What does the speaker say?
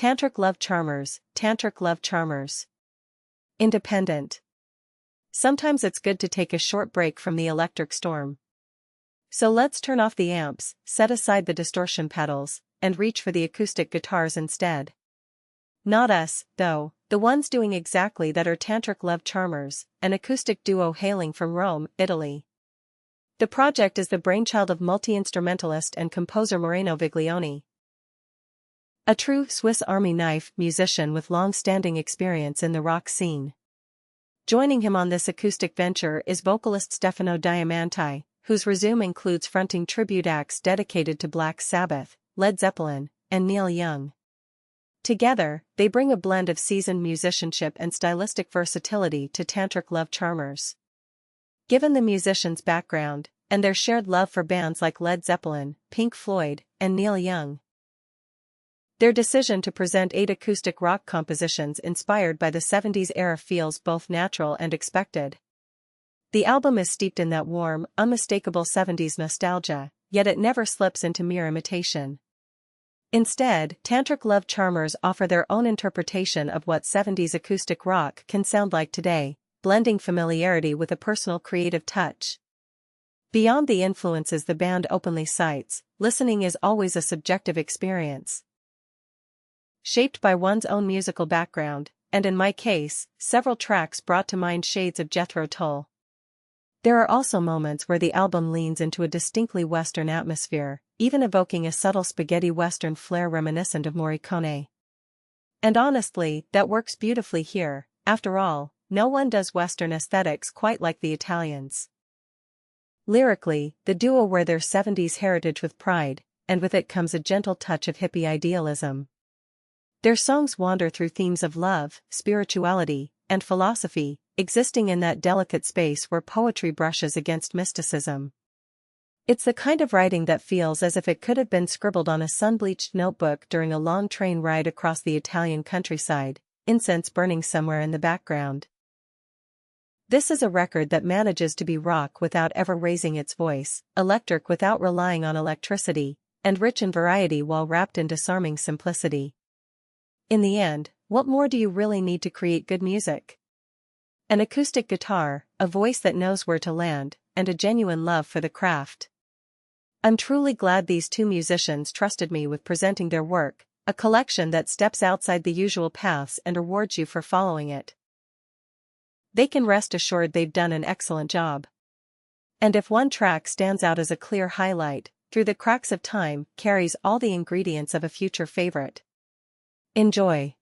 Tantric love charmers, tantric love charmers. Independent. Sometimes it's good to take a short break from the electric storm. So let's turn off the amps, set aside the distortion pedals, and reach for the acoustic guitars instead. Not us, though, the ones doing exactly that are Tantric Love Charmers, an acoustic duo hailing from Rome, Italy. The project is the brainchild of multi-instrumentalist and composer Moreno Viglione. A true Swiss Army knife musician with long-standing experience in the rock scene. Joining him on this acoustic venture is vocalist Stefano Diamanti, whose resume includes fronting tribute acts dedicated to Black Sabbath, Led Zeppelin, and Neil Young. Together, they bring a blend of seasoned musicianship and stylistic versatility to Tantric Love Charmers. Given the musicians' background, and their shared love for bands like Led Zeppelin, Pink Floyd, and Neil Young, their decision to present 8 acoustic rock compositions inspired by the 70s era feels both natural and expected. The album is steeped in that warm, unmistakable 70s nostalgia, yet it never slips into mere imitation. Instead, Tantric Love Charmers offer their own interpretation of what 70s acoustic rock can sound like today, blending familiarity with a personal creative touch. Beyond the influences the band openly cites, listening is always a subjective experience, shaped by one's own musical background, and in my case, several tracks brought to mind shades of Jethro Tull. There are also moments where the album leans into a distinctly Western atmosphere, even evoking a subtle spaghetti Western flair reminiscent of Morricone. And honestly, that works beautifully here. After all, no one does Western aesthetics quite like the Italians. Lyrically, the duo wear their 70s heritage with pride, and with it comes a gentle touch of hippie idealism. Their songs wander through themes of love, spirituality, and philosophy, existing in that delicate space where poetry brushes against mysticism. It's the kind of writing that feels as if it could have been scribbled on a sun-bleached notebook during a long train ride across the Italian countryside, incense burning somewhere in the background. This is a record that manages to be rock without ever raising its voice, electric without relying on electricity, and rich in variety while wrapped in disarming simplicity. In the end, what more do you really need to create good music? An acoustic guitar, a voice that knows where to land, and a genuine love for the craft. I'm truly glad these two musicians trusted me with presenting their work, a collection that steps outside the usual paths and rewards you for following it. They can rest assured they've done an excellent job. And if one track stands out as a clear highlight, Through the Cracks of Time carries all the ingredients of a future favorite. Enjoy.